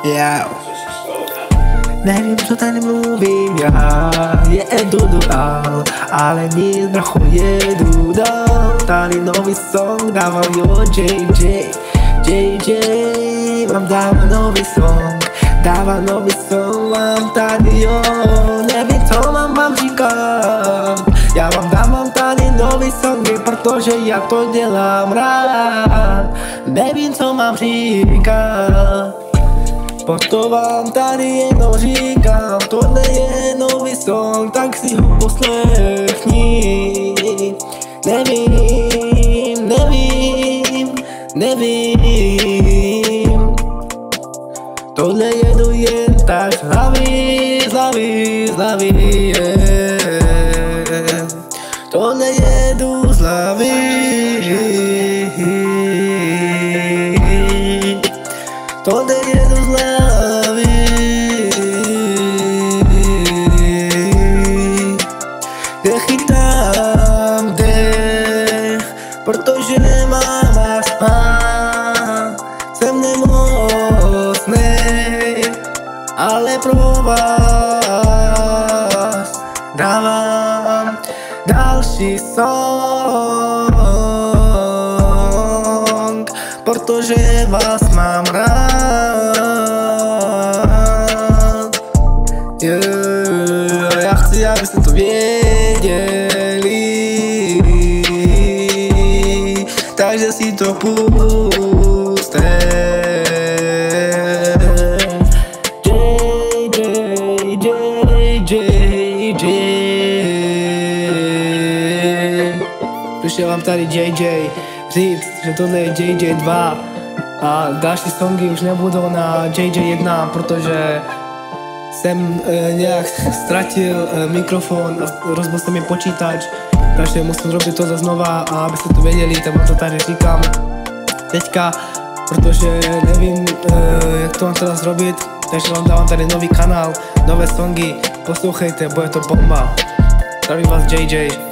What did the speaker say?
Já nevím, co tady mluvím, já jedu dál, ale nic bracho jedu dál. Tady nový song dával jo JJ, mám dává nový song, mám tady jo. Nevím, co mám říkat, já vám dávám tady nový songy, protože já to dělám rád. Nevím, co mám říkat, proto vám tady jenom říkám, tohle je nový song, tak si ho poslechni. Nevím, tohle jedu jen tak z hlavy, yeah. Tohle jedu z hlavy, tohle jedu z hlavy. Nechytám dech, protože nemám na spát. Jsem nemocnej, ale pro vás dávám další song, protože vás mám rád. Yeah, já chci, abyste to věděli, takže si to puste. Přišel vám tady JJ říct, že tohle je JJ2 a další songy už nebudou na JJ1, protože jsem nějak ztratil mikrofon a rozbil se mi počítač, takže musím robit to znova, a abyste to věděli, tak vám to tady říkám teďka, protože nevím, jak to mám teda zrobit, takže vám dávám tady nový kanál, nové songy, poslouchejte, bude to bomba. Zdravím vás JJ.